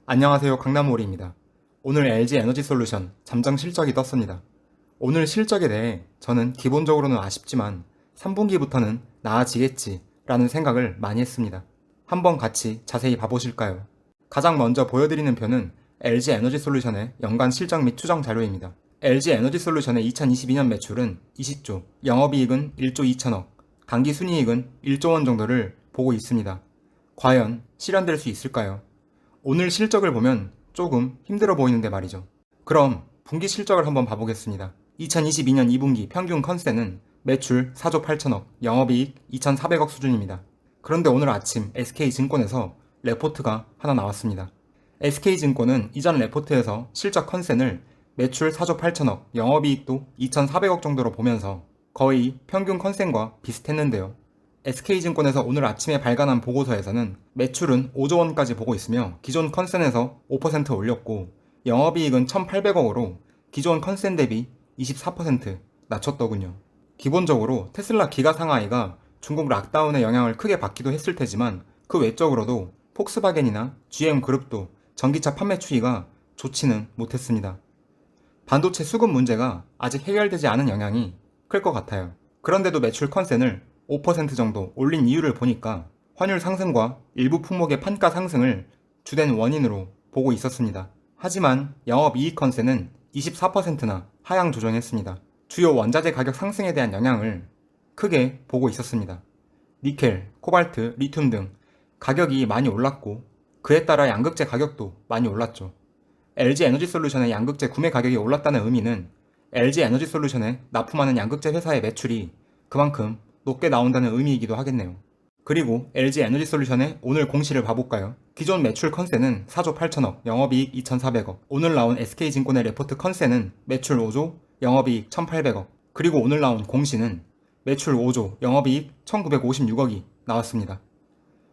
안녕하세요. 강남오리입니다. 오늘 LG 에너지솔루션 잠정 실적이 떴습니다. 오늘 실적에 대해 저는 기본적으로는 아쉽지만 3분기부터는 나아지겠지 라는 생각을 많이 했습니다. 한번 같이 자세히 봐보실까요? 가장 먼저 보여드리는 표는 LG 에너지솔루션의 연간 실적 및 추정 자료입니다. LG 에너지솔루션의 2022년 매출은 20조, 영업이익은 1조 2천억, 당기순이익은 1조 원 정도를 보고 있습니다. 과연 실현될 수 있을까요? 오늘 실적을 보면 조금 힘들어 보이는데 말이죠. 그럼 분기 실적을 한번 봐보겠습니다. 2022년 2분기 평균 컨센은 매출 4조 8천억, 영업이익 2,400억 수준입니다. 그런데 오늘 아침 SK증권에서 레포트가 하나 나왔습니다. SK증권은 이전 레포트에서 실적 컨센을 매출 4조 8천억, 영업이익도 2,400억 정도로 보면서 거의 평균 컨센과 비슷했는데요. SK증권에서 오늘 아침에 발간한 보고서에서는 매출은 5조 원까지 보고 있으며 기존 컨센에서 5% 올렸고 영업이익은 1,800억으로 기존 컨센 대비 24% 낮췄더군요. 기본적으로 테슬라 기가 상하이가 중국 락다운의 영향을 크게 받기도 했을 테지만 그 외적으로도 폭스바겐이나 GM그룹도 전기차 판매 추이가 좋지는 못했습니다. 반도체 수급 문제가 아직 해결되지 않은 영향이 클 것 같아요. 그런데도 매출 컨센을 5% 정도 올린 이유를 보니까 환율 상승과 일부 품목의 판가 상승을 주된 원인으로 보고 있었습니다. 하지만 영업이익 컨센은 24%나 하향 조정했습니다. 주요 원자재 가격 상승에 대한 영향을 크게 보고 있었습니다. 니켈, 코발트, 리튬 등 가격이 많이 올랐고 그에 따라 양극재 가격도 많이 올랐죠. LG 에너지솔루션의 양극재 구매 가격이 올랐다는 의미는 LG 에너지솔루션에 납품하는 양극재 회사의 매출이 그만큼 높게 나온다는 의미이기도 하겠네요. 그리고 LG 에너지솔루션의 오늘 공시를 봐볼까요? 기존 매출 컨센은 4조 8천억, 영업이익 2,400억. 오늘 나온 SK증권의 레포트 컨센은 매출 5조, 영업이익 1,800억. 그리고 오늘 나온 공시는 매출 5조, 영업이익 1,956억이 나왔습니다.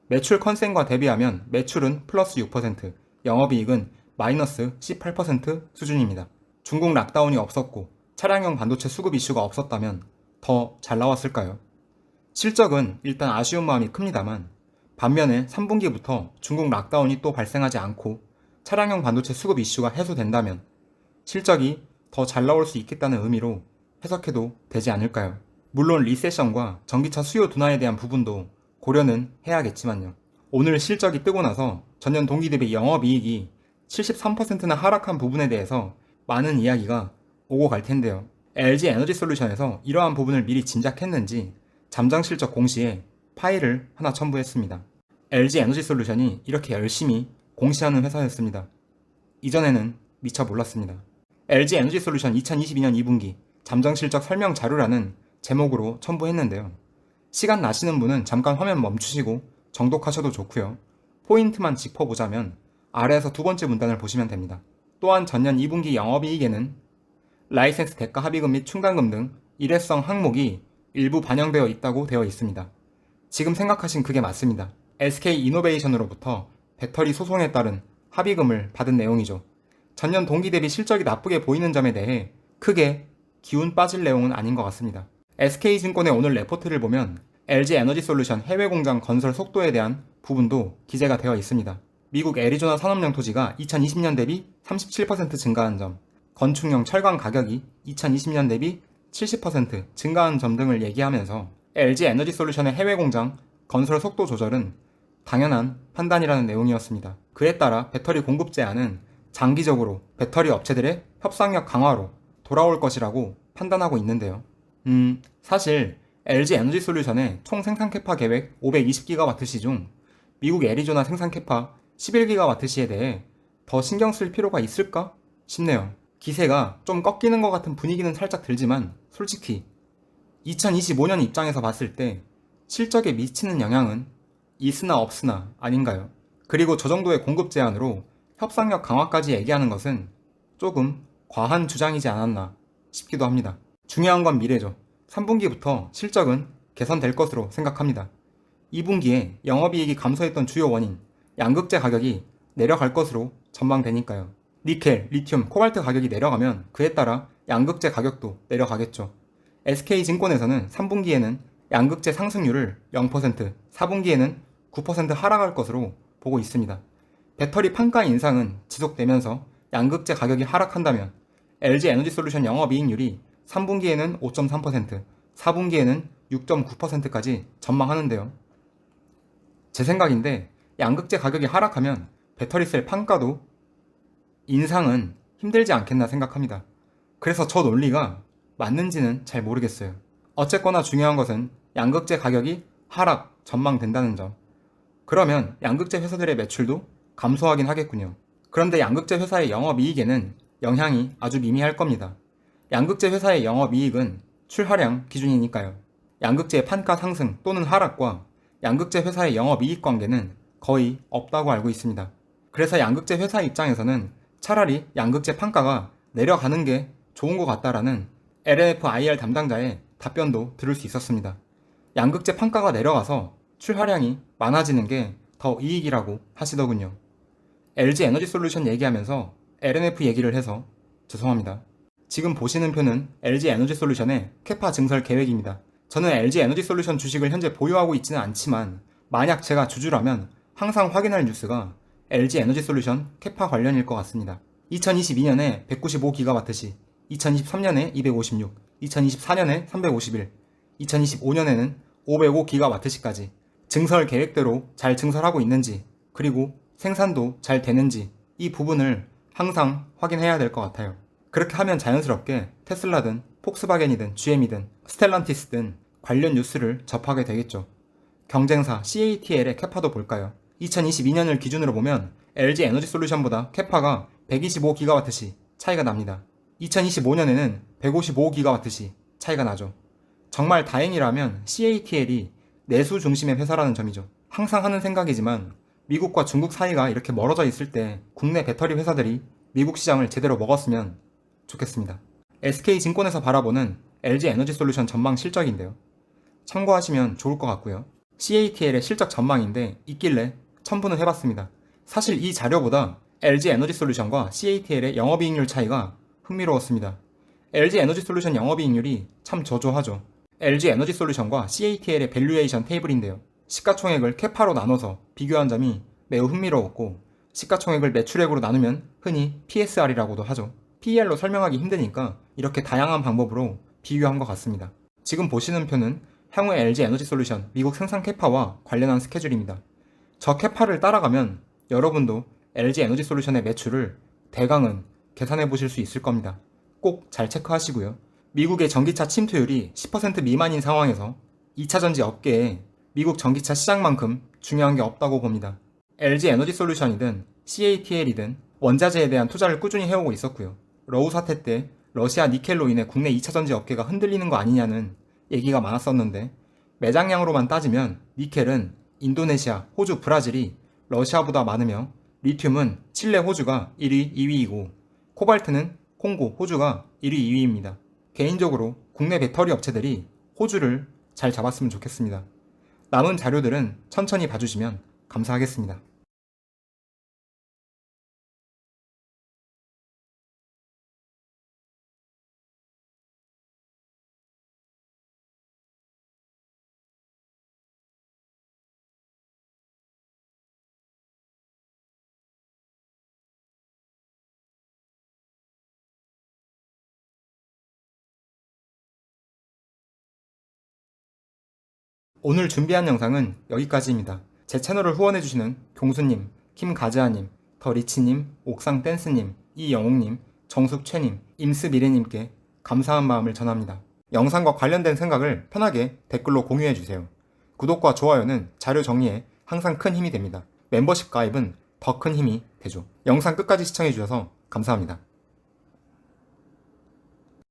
매출 컨센과 대비하면 매출은 플러스 6%, 영업이익은 마이너스 18% 수준입니다. 중국 락다운이 없었고 차량용 반도체 수급 이슈가 없었다면 더 잘 나왔을까요? 실적은 일단 아쉬운 마음이 큽니다만 반면에 3분기부터 중국 락다운이 또 발생하지 않고 차량용 반도체 수급 이슈가 해소된다면 실적이 더 잘 나올 수 있겠다는 의미로 해석해도 되지 않을까요? 물론 리세션과 전기차 수요 둔화에 대한 부분도 고려는 해야겠지만요. 오늘 실적이 뜨고 나서 전년 동기 대비 영업이익이 73%나 하락한 부분에 대해서 많은 이야기가 오고 갈 텐데요. LG 에너지솔루션에서 이러한 부분을 미리 짐작했는지 잠정 실적 공시에 파일을 하나 첨부했습니다. LG 에너지솔루션이 이렇게 열심히 공시하는 회사였습니다. 이전에는 미처 몰랐습니다. LG 에너지솔루션 2022년 2분기 잠정 실적 설명 자료라는 제목으로 첨부했는데요. 시간 나시는 분은 잠깐 화면 멈추시고 정독하셔도 좋고요. 포인트만 짚어보자면 아래에서 두 번째 문단을 보시면 됩니다. 또한 전년 2분기 영업이익에는 라이센스 대가 합의금 및 충당금 등 일회성 항목이 일부 반영되어 있다고 되어 있습니다. 지금 생각하신 그게 맞습니다. SK이노베이션으로부터 배터리 소송에 따른 합의금을 받은 내용이죠. 전년 동기 대비 실적이 나쁘게 보이는 점에 대해 크게 기운 빠질 내용은 아닌 것 같습니다. SK증권의 오늘 레포트를 보면 LG 에너지솔루션 해외 공장 건설 속도에 대한 부분도 기재가 되어 있습니다. 미국 애리조나 산업용 토지가 2020년 대비 37% 증가한 점, 건축용 철강 가격이 2020년 대비 70% 증가한 점 등을 얘기하면서 LG 에너지솔루션의 해외 공장 건설 속도 조절은 당연한 판단이라는 내용이었습니다. 그에 따라 배터리 공급 제한은 장기적으로 배터리 업체들의 협상력 강화로 돌아올 것이라고 판단하고 있는데요. 사실 LG 에너지솔루션의 총 생산 캐파 계획 520GW시 중 미국 애리조나 생산 캐파 11GW시에 대해 더 신경 쓸 필요가 있을까 싶네요. 기세가 좀 꺾이는 것 같은 분위기는 살짝 들지만 솔직히 2025년 입장에서 봤을 때 실적에 미치는 영향은 있으나 없으나 아닌가요? 그리고 저 정도의 공급 제한으로 협상력 강화까지 얘기하는 것은 조금 과한 주장이지 않았나 싶기도 합니다. 중요한 건 미래죠. 3분기부터 실적은 개선될 것으로 생각합니다. 2분기에 영업이익이 감소했던 주요 원인, 양극재 가격이 내려갈 것으로 전망되니까요. 니켈, 리튬, 코발트 가격이 내려가면 그에 따라 양극재 가격도 내려가겠죠. SK증권에서는 3분기에는 양극재 상승률을 0%, 4분기에는 9% 하락할 것으로 보고 있습니다. 배터리 판가 인상은 지속되면서 양극재 가격이 하락한다면 LG 에너지솔루션 영업이익률이 3분기에는 5.3%, 4분기에는 6.9%까지 전망하는데요. 제 생각인데 양극재 가격이 하락하면 배터리셀 판가도 인상은 힘들지 않겠나 생각합니다. 그래서 저 논리가 맞는지는 잘 모르겠어요. 어쨌거나 중요한 것은 양극재 가격이 하락 전망된다는 점. 그러면 양극재 회사들의 매출도 감소하긴 하겠군요. 그런데 양극재 회사의 영업이익에는 영향이 아주 미미할 겁니다. 양극재 회사의 영업이익은 출하량 기준이니까요. 양극재의 판가 상승 또는 하락과 양극재 회사의 영업이익 관계는 거의 없다고 알고 있습니다. 그래서 양극재 회사 입장에서는 차라리 양극재 판가가 내려가는 게 좋은 것 같다라는 LNF IR 담당자의 답변도 들을 수 있었습니다. 양극재 판가가 내려가서 출하량이 많아지는 게 더 이익이라고 하시더군요. LG 에너지솔루션 얘기하면서 LNF 얘기를 해서 죄송합니다. 지금 보시는 표는 LG 에너지솔루션의 캐파 증설 계획입니다. 저는 LG 에너지솔루션 주식을 현재 보유하고 있지는 않지만 만약 제가 주주라면 항상 확인할 뉴스가 LG 에너지솔루션 캐파 관련일 것 같습니다. 2022년에 195GW시, 2023년에 256, 2024년에 351, 2025년에는 505GW시까지 증설 계획대로 잘 증설하고 있는지, 그리고 생산도 잘 되는지 이 부분을 항상 확인해야 될 것 같아요. 그렇게 하면 자연스럽게 테슬라든 폭스바겐이든 GM이든 스텔란티스든 관련 뉴스를 접하게 되겠죠. 경쟁사 CATL의 캐파도 볼까요? 2022년을 기준으로 보면 LG 에너지솔루션보다 캐파가 125GW시 차이가 납니다. 2025년에는 155GW시 차이가 나죠. 정말 다행이라면 CATL이 내수 중심의 회사라는 점이죠. 항상 하는 생각이지만 미국과 중국 사이가 이렇게 멀어져 있을 때 국내 배터리 회사들이 미국 시장을 제대로 먹었으면 좋겠습니다. SK증권에서 바라보는 LG 에너지솔루션 전망 실적인데요. 참고하시면 좋을 것 같고요. CATL의 실적 전망인데 있길래 첨부는 해봤습니다. 사실 이 자료보다 LG 에너지솔루션과 CATL의 영업이익률 차이가 흥미로웠습니다. LG 에너지솔루션 영업이익률이 참 저조하죠. LG 에너지솔루션과 CATL의 밸류에이션 테이블인데요. 시가총액을 캐파로 나눠서 비교한 점이 매우 흥미로웠고 시가총액을 매출액으로 나누면 흔히 PSR이라고도 하죠. PER로 설명하기 힘드니까 이렇게 다양한 방법으로 비교한 것 같습니다. 지금 보시는 표는 향후 LG 에너지솔루션 미국 생산 캐파와 관련한 스케줄입니다. 저 캐파를 따라가면 여러분도 LG 에너지솔루션의 매출을 대강은 계산해 보실 수 있을 겁니다. 꼭 잘 체크하시고요. 미국의 전기차 침투율이 10% 미만인 상황에서 2차전지 업계에 미국 전기차 시장만큼 중요한 게 없다고 봅니다. LG 에너지솔루션이든 CATL이든 원자재에 대한 투자를 꾸준히 해오고 있었고요. 러우 사태 때 러시아 니켈로 인해 국내 2차전지 업계가 흔들리는 거 아니냐는 얘기가 많았었는데 매장량으로만 따지면 니켈은 인도네시아, 호주, 브라질이 러시아보다 많으며 리튬은 칠레, 호주가 1위, 2위이고 코발트는 콩고, 호주가 1위, 2위입니다. 개인적으로 국내 배터리 업체들이 호주를 잘 잡았으면 좋겠습니다. 남은 자료들은 천천히 봐주시면 감사하겠습니다. 오늘 준비한 영상은 여기까지입니다. 제 채널을 후원해주시는 경수님, 김가즈아님, 더리치님, 옥상댄스님, 이영웅님, 정숙최님, 임스미래님께 감사한 마음을 전합니다. 영상과 관련된 생각을 편하게 댓글로 공유해주세요. 구독과 좋아요는 자료 정리에 항상 큰 힘이 됩니다. 멤버십 가입은 더 큰 힘이 되죠. 영상 끝까지 시청해주셔서 감사합니다.